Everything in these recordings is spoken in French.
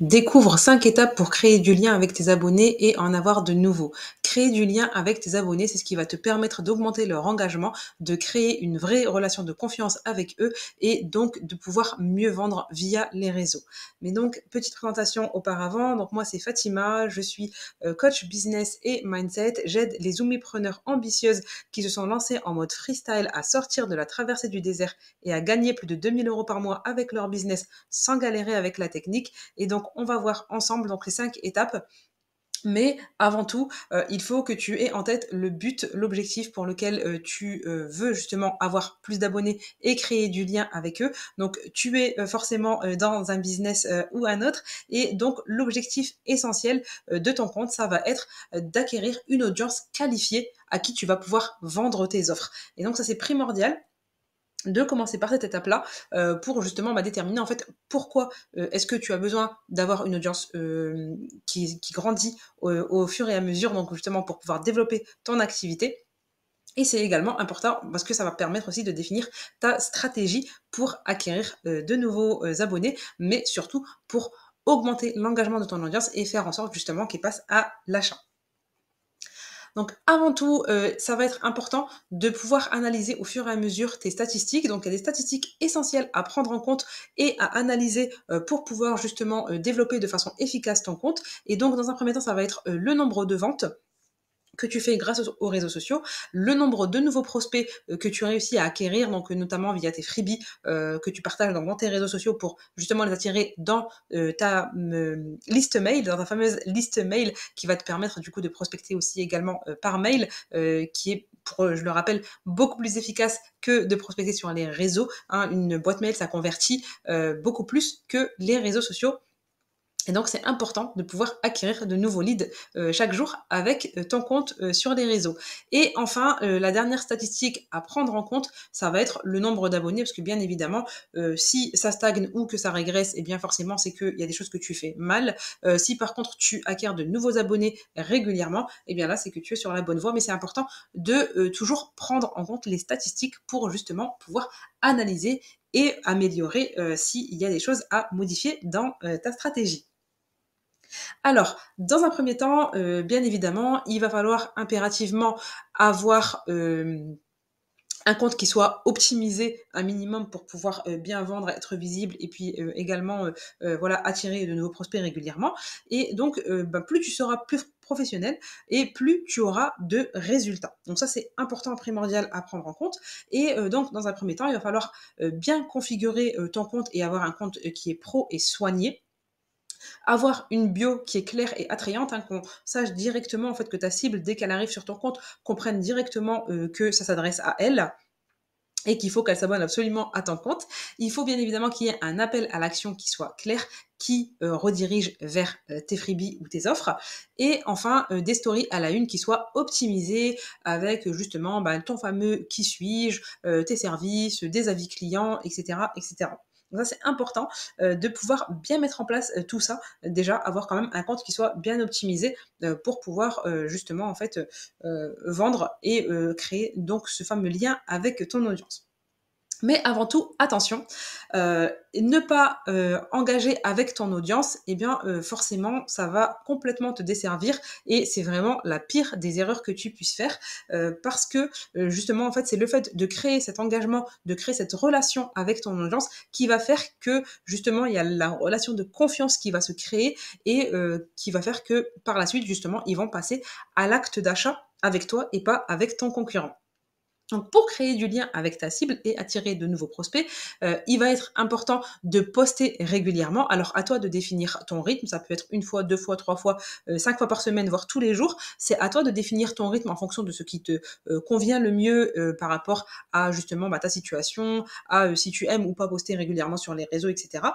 Découvre 5 étapes pour créer du lien avec tes abonnés et en avoir de nouveaux. Créer du lien avec tes abonnés, c'est ce qui va te permettre d'augmenter leur engagement, de créer une vraie relation de confiance avec eux et donc de pouvoir mieux vendre via les réseaux. Mais donc, petite présentation auparavant. Donc moi, c'est Fatima, je suis coach business et mindset. J'aide les zoomipreneurs ambitieuses qui se sont lancées en mode freestyle à sortir de la traversée du désert et à gagner plus de 2 000 € par mois avec leur business sans galérer avec la technique. Et donc, on va voir ensemble donc les 5 étapes. Mais avant tout, il faut que tu aies en tête le but, l'objectif pour lequel tu veux justement avoir plus d'abonnés et créer du lien avec eux. Donc, tu es forcément dans un business ou un autre. Et donc, l'objectif essentiel de ton compte, ça va être d'acquérir une audience qualifiée à qui tu vas pouvoir vendre tes offres. Et donc, ça, c'est primordial de commencer par cette étape-là pour justement déterminer en fait pourquoi est-ce que tu as besoin d'avoir une audience qui grandit au fur et à mesure, donc justement pour pouvoir développer ton activité. Et c'est également important parce que ça va permettre aussi de définir ta stratégie pour acquérir de nouveaux abonnés, mais surtout pour augmenter l'engagement de ton audience et faire en sorte justement qu'ils passent à l'achat. Donc avant tout, ça va être important de pouvoir analyser au fur et à mesure tes statistiques. Donc il y a des statistiques essentielles à prendre en compte et à analyser, pour pouvoir justement, développer de façon efficace ton compte. Et donc dans un premier temps, ça va être, le nombre de ventes que tu fais grâce aux réseaux sociaux, le nombre de nouveaux prospects que tu réussis à acquérir, donc notamment via tes freebies que tu partages dans tes réseaux sociaux pour justement les attirer dans ta liste mail, dans ta fameuse liste mail qui va te permettre du coup de prospecter aussi également par mail, qui est pour, je le rappelle, beaucoup plus efficace que de prospecter sur les réseaux. Hein. Une boîte mail, ça convertit beaucoup plus que les réseaux sociaux. Et donc, c'est important de pouvoir acquérir de nouveaux leads chaque jour avec ton compte sur les réseaux. Et enfin, la dernière statistique à prendre en compte, ça va être le nombre d'abonnés, parce que bien évidemment, si ça stagne ou que ça régresse, eh bien forcément, c'est qu'il y a des choses que tu fais mal. Si par contre, tu acquiers de nouveaux abonnés régulièrement, eh bien là, c'est que tu es sur la bonne voie. Mais c'est important de toujours prendre en compte les statistiques pour justement pouvoir analyser et améliorer s'il y a des choses à modifier dans ta stratégie. Alors, dans un premier temps, bien évidemment, il va falloir impérativement avoir, un compte qui soit optimisé un minimum pour pouvoir, bien vendre, être visible et puis, également, voilà, attirer de nouveaux prospects régulièrement. Et donc, plus tu seras plus professionnel et plus tu auras de résultats. Donc ça, c'est important, primordial à prendre en compte. Et donc dans un premier temps, il va falloir, bien configurer, ton compte et avoir un compte, qui est pro et soigné. Avoir une bio qui est claire et attrayante, hein, qu'on sache directement en fait que ta cible, dès qu'elle arrive sur ton compte, comprenne directement que ça s'adresse à elle et qu'il faut qu'elle s'abonne absolument à ton compte. Il faut bien évidemment qu'il y ait un appel à l'action qui soit clair, qui redirige vers tes freebies ou tes offres. Et enfin, des stories à la une qui soient optimisées avec justement ton fameux qui suis-je, tes services, des avis clients, etc. etc. Donc ça, c'est important de pouvoir bien mettre en place tout ça. Déjà, avoir quand même un compte qui soit bien optimisé pour pouvoir justement en fait vendre et créer donc ce fameux lien avec ton audience. Mais avant tout, attention, ne pas engager avec ton audience, eh bien forcément, ça va complètement te desservir et c'est vraiment la pire des erreurs que tu puisses faire parce que justement, en fait, c'est le fait de créer cet engagement, de créer cette relation avec ton audience qui va faire que justement, il y a la relation de confiance qui va se créer et qui va faire que par la suite, justement, ils vont passer à l'acte d'achat avec toi et pas avec ton concurrent. Donc, pour créer du lien avec ta cible et attirer de nouveaux prospects, il va être important de poster régulièrement. Alors, à toi de définir ton rythme. Ça peut être une fois, 2 fois, 3 fois, 5 fois par semaine, voire tous les jours. C'est à toi de définir ton rythme en fonction de ce qui te convient le mieux par rapport à justement ta situation, à si tu aimes ou pas poster régulièrement sur les réseaux, etc.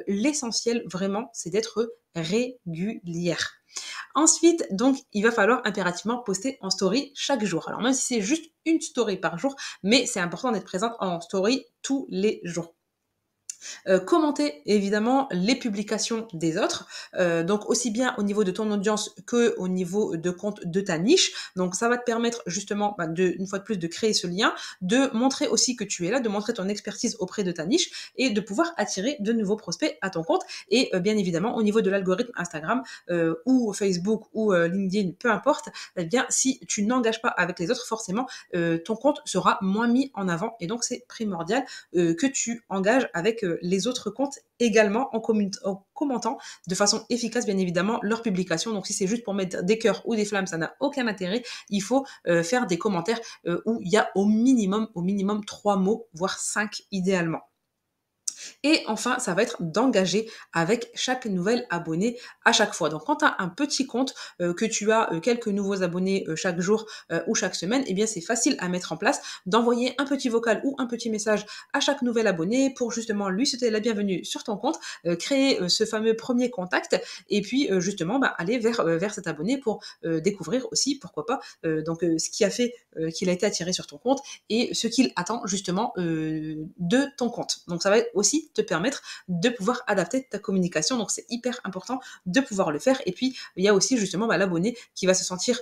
L'essentiel, vraiment, c'est d'être régulière. Ensuite, donc, il va falloir impérativement poster en story chaque jour. Alors, même si c'est juste une story par jour, mais c'est important d'être présente en story tous les jours. Commenter évidemment les publications des autres, donc aussi bien au niveau de ton audience qu'au niveau de compte de ta niche. Donc ça va te permettre justement, une fois de plus, de créer ce lien, de montrer aussi que tu es là, de montrer ton expertise auprès de ta niche et de pouvoir attirer de nouveaux prospects à ton compte. Et bien évidemment, au niveau de l'algorithme Instagram ou Facebook ou LinkedIn, peu importe, eh bien si tu n'engages pas avec les autres, forcément, ton compte sera moins mis en avant. Et donc c'est primordial que tu engages avec les autres comptes également en commentant de façon efficace, bien évidemment, leurs publications. Donc, si c'est juste pour mettre des cœurs ou des flammes, ça n'a aucun intérêt. Il faut faire des commentaires où il y a au minimum 3 mots, voire 5 idéalement. Et enfin, ça va être d'engager avec chaque nouvel abonné à chaque fois. Donc, quand tu as un petit compte, que tu as quelques nouveaux abonnés chaque jour ou chaque semaine, eh bien, c'est facile à mettre en place d'envoyer un petit vocal ou un petit message à chaque nouvel abonné pour justement lui souhaiter la bienvenue sur ton compte, créer ce fameux premier contact et puis justement aller vers cet abonné pour découvrir aussi, pourquoi pas, ce qui a fait qu'il a été attiré sur ton compte et ce qu'il attend justement de ton compte. Donc ça va aussi te permettre de pouvoir adapter ta communication. Donc c'est hyper important de pouvoir le faire. Et puis il y a aussi justement l'abonné qui va se sentir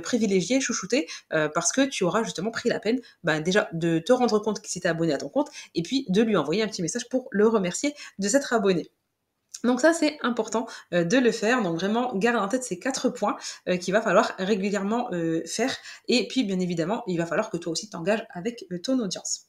privilégié, chouchouté, parce que tu auras justement pris la peine déjà de te rendre compte qu'il s'était abonné à ton compte et puis de lui envoyer un petit message pour le remercier de s'être abonné. Donc ça, c'est important de le faire. Donc vraiment, garde en tête ces 4 points qu'il va falloir régulièrement faire. Et puis, bien évidemment, il va falloir que toi aussi t'engages avec ton audience.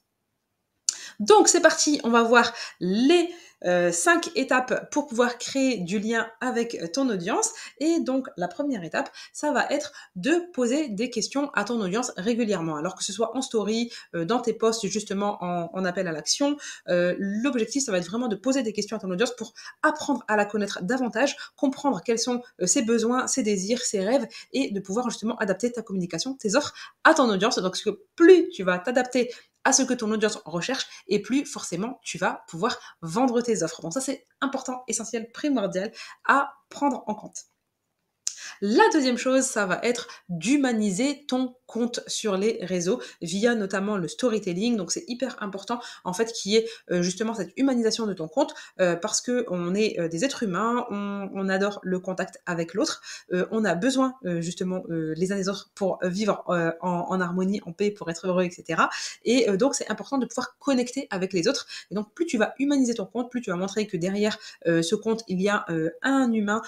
Donc c'est parti, on va voir les 5 étapes pour pouvoir créer du lien avec ton audience. Et donc la première étape, ça va être de poser des questions à ton audience régulièrement. Alors que ce soit en story, dans tes posts justement en appel à l'action, l'objectif, ça va être vraiment de poser des questions à ton audience pour apprendre à la connaître davantage, comprendre quels sont ses besoins, ses désirs, ses rêves et de pouvoir justement adapter ta communication, tes offres à ton audience. Donc parce que plus tu vas t'adapter à ce que ton audience recherche et plus forcément tu vas pouvoir vendre tes offres. Donc ça, c'est important, essentiel, primordial à prendre en compte. La deuxième chose, ça va être d'humaniser ton compte sur les réseaux via notamment le storytelling. Donc c'est hyper important en fait qu'il y ait justement cette humanisation de ton compte parce que on est des êtres humains, on adore le contact avec l'autre, on a besoin justement les uns des autres pour vivre en harmonie, en paix, pour être heureux, etc. Et donc c'est important de pouvoir connecter avec les autres. Et donc plus tu vas humaniser ton compte, plus tu vas montrer que derrière ce compte il y a un humain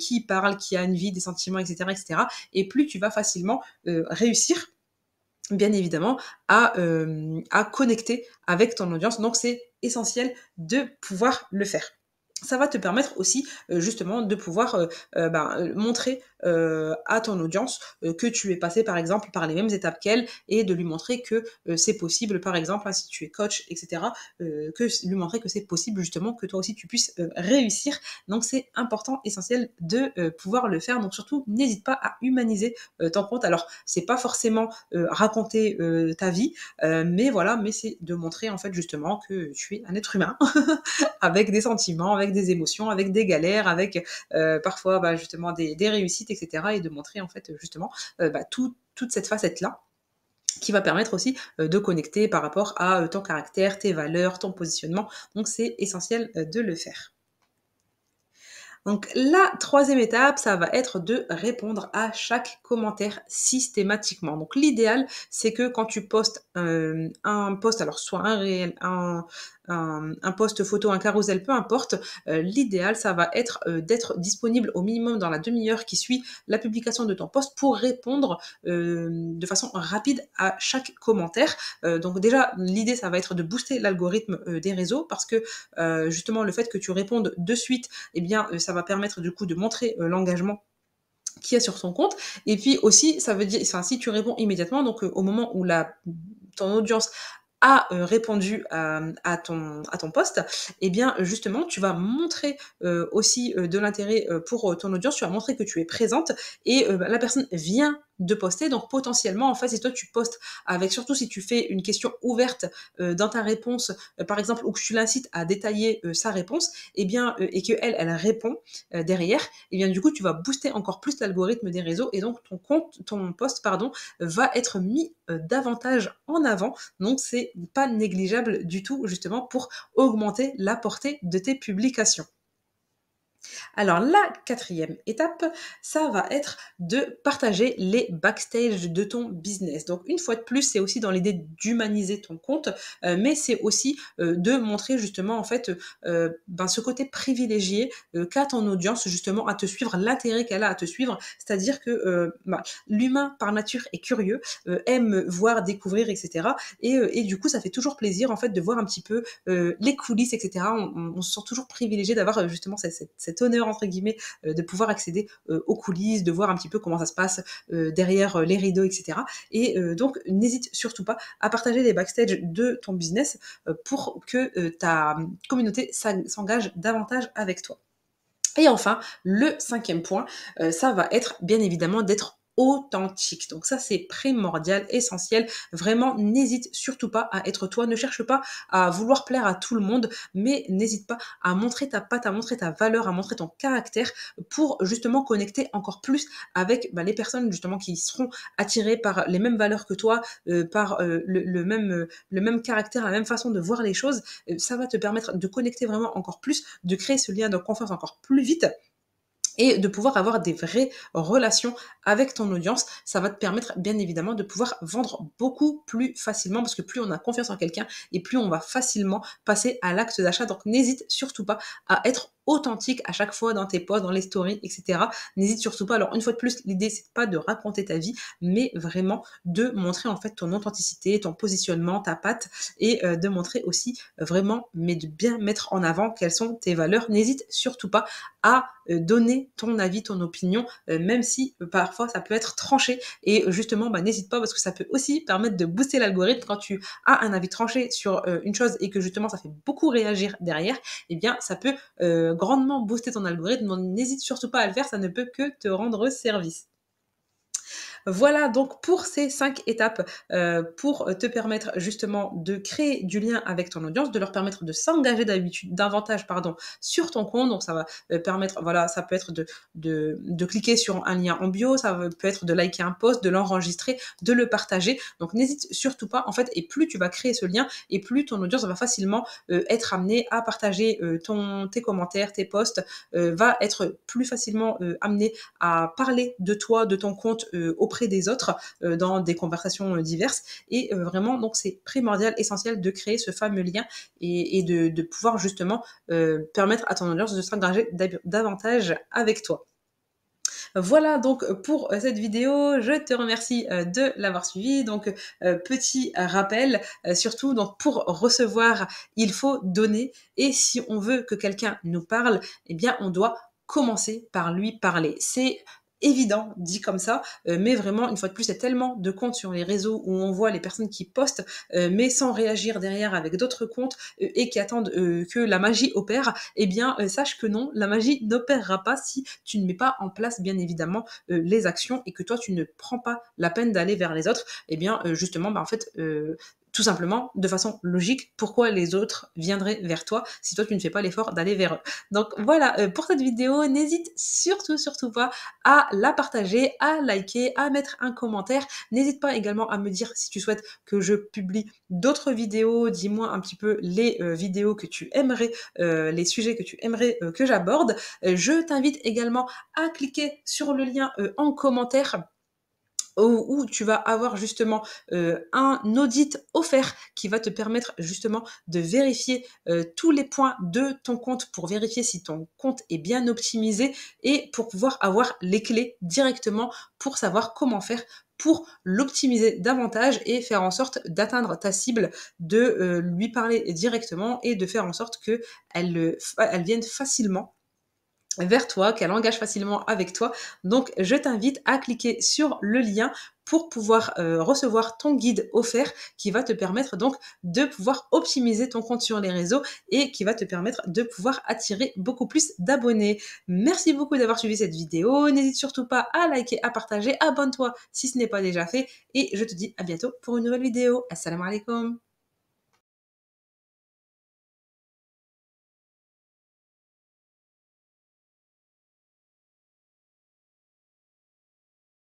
qui parle, qui a une vie, des sentiments, etc., etc. Et plus tu vas facilement réussir, bien évidemment, à connecter avec ton audience. Donc, c'est essentiel de pouvoir le faire. Ça va te permettre aussi justement de pouvoir montrer à ton audience que tu es passé par exemple par les mêmes étapes qu'elle et de lui montrer que c'est possible, par exemple, si tu es coach, etc., que lui montrer que c'est possible justement que toi aussi tu puisses réussir. Donc c'est important, essentiel de pouvoir le faire. Donc surtout, n'hésite pas à humaniser ton compte. Alors c'est pas forcément raconter ta vie, mais voilà, mais c'est de montrer en fait justement que tu es un être humain avec des sentiments, avec des émotions, avec des galères, avec parfois justement des réussites, etc. Et de montrer en fait justement toute cette facette-là qui va permettre aussi de connecter par rapport à ton caractère, tes valeurs, ton positionnement. Donc c'est essentiel de le faire. Donc la troisième étape, ça va être de répondre à chaque commentaire systématiquement. Donc l'idéal, c'est que quand tu postes un post, alors soit un réel, un post photo, un carrousel, peu importe, l'idéal, ça va être d'être disponible au minimum dans la demi-heure qui suit la publication de ton post pour répondre de façon rapide à chaque commentaire. Donc déjà, l'idée, ça va être de booster l'algorithme des réseaux parce que justement, le fait que tu répondes de suite, eh bien, ça va permettre du coup de montrer l'engagement qu'il y a sur ton compte. Et puis aussi, ça veut dire, enfin, si tu réponds immédiatement, donc au moment où ton audience a répondu à ton post, eh bien justement tu vas montrer aussi de l'intérêt pour ton audience, tu vas montrer que tu es présente et la personne vient de poster. Donc potentiellement, en fait, si toi tu postes avec, surtout si tu fais une question ouverte dans ta réponse, par exemple, ou que tu l'incites à détailler sa réponse, eh bien, et qu'elle, elle répond derrière, eh bien du coup, tu vas booster encore plus l'algorithme des réseaux et donc ton post, pardon, va être mis davantage en avant. Donc c'est pas négligeable du tout, justement, pour augmenter la portée de tes publications. Alors la quatrième étape, ça va être de partager les backstage de ton business. Donc une fois de plus, c'est aussi dans l'idée d'humaniser ton compte, mais c'est aussi de montrer justement en fait ce côté privilégié qu'a ton audience justement à te suivre, l'intérêt qu'elle a à te suivre. C'est-à-dire que l'humain par nature est curieux, aime voir, découvrir, etc. Et du coup, ça fait toujours plaisir en fait de voir un petit peu les coulisses, etc. On se sent toujours privilégié d'avoir justement cet honneur entre guillemets de pouvoir accéder aux coulisses, de voir un petit peu comment ça se passe derrière les rideaux, etc. Et donc n'hésite surtout pas à partager les backstage de ton business pour que ta communauté s'engage davantage avec toi. Et enfin, le cinquième point, ça va être bien évidemment d'être authentique. Donc ça, c'est primordial, essentiel. Vraiment, n'hésite surtout pas à être toi. Ne cherche pas à vouloir plaire à tout le monde, mais n'hésite pas à montrer ta patte, à montrer ta valeur, à montrer ton caractère pour justement connecter encore plus avec les personnes justement qui seront attirées par les mêmes valeurs que toi, par le même caractère, la même façon de voir les choses. Ça va te permettre de connecter vraiment encore plus, de créer ce lien de confiance encore plus vite et de pouvoir avoir des vraies relations avec ton audience. Ça va te permettre bien évidemment de pouvoir vendre beaucoup plus facilement parce que plus on a confiance en quelqu'un et plus on va facilement passer à l'acte d'achat. Donc n'hésite surtout pas à être authentique à chaque fois dans tes posts, dans les stories, etc. N'hésite surtout pas. Alors une fois de plus, l'idée c'est pas de raconter ta vie, mais vraiment de montrer en fait ton authenticité, ton positionnement, ta patte et de montrer aussi vraiment, mais de bien mettre en avant quelles sont tes valeurs. N'hésite surtout pas à donner ton avis, ton opinion, même si parfois ça peut être tranché. Et justement, n'hésite pas parce que ça peut aussi permettre de booster l'algorithme quand tu as un avis tranché sur une chose et que justement ça fait beaucoup réagir derrière. Eh bien, ça peut grandement booster ton algorithme. Donc n'hésite surtout pas à le faire, ça ne peut que te rendre service. Voilà donc pour ces 5 étapes pour te permettre justement de créer du lien avec ton audience, de leur permettre de s'engager davantage sur ton compte. Donc ça va permettre, voilà, ça peut être de cliquer sur un lien en bio, peut être de liker un post, de l'enregistrer, de le partager. Donc n'hésite surtout pas en fait, et plus tu vas créer ce lien et plus ton audience va facilement être amenée à partager tes commentaires, tes posts, va être plus facilement amenée à parler de toi, de ton compte auprès des autres dans des conversations diverses. Et vraiment, donc c'est primordial, essentiel de créer ce fameux lien et de pouvoir justement permettre à ton audience de s'engager davantage avec toi. Voilà donc pour cette vidéo, je te remercie de l'avoir suivi. Donc petit rappel, surtout donc pour recevoir, il faut donner et si on veut que quelqu'un nous parle, eh bien on doit commencer par lui parler. C'est évident dit comme ça, mais vraiment une fois de plus, il y a tellement de comptes sur les réseaux où on voit les personnes qui postent, mais sans réagir derrière avec d'autres comptes et qui attendent que la magie opère. Eh bien, sache que non, la magie n'opérera pas si tu ne mets pas en place, bien évidemment, les actions et que toi, tu ne prends pas la peine d'aller vers les autres. Eh bien, justement, en fait, tout simplement, de façon logique, pourquoi les autres viendraient vers toi si toi tu ne fais pas l'effort d'aller vers eux. Donc voilà, pour cette vidéo, n'hésite surtout pas à la partager, à liker, à mettre un commentaire. N'hésite pas également à me dire si tu souhaites que je publie d'autres vidéos. Dis-moi un petit peu les vidéos que tu aimerais, les sujets que tu aimerais que j'aborde. Je t'invite également à cliquer sur le lien en commentaire où tu vas avoir justement un audit offert qui va te permettre justement de vérifier tous les points de ton compte pour vérifier si ton compte est bien optimisé et pour pouvoir avoir les clés directement pour savoir comment faire pour l'optimiser davantage et faire en sorte d'atteindre ta cible, de lui parler directement et de faire en sorte qu'elle vienne facilement vers toi, qu'elle engage facilement avec toi. Donc, je t'invite à cliquer sur le lien pour pouvoir recevoir ton guide offert qui va te permettre donc de pouvoir optimiser ton compte sur les réseaux et qui va te permettre de pouvoir attirer beaucoup plus d'abonnés. Merci beaucoup d'avoir suivi cette vidéo. N'hésite surtout pas à liker, à partager, abonne-toi si ce n'est pas déjà fait et je te dis à bientôt pour une nouvelle vidéo. Assalamu alaikum.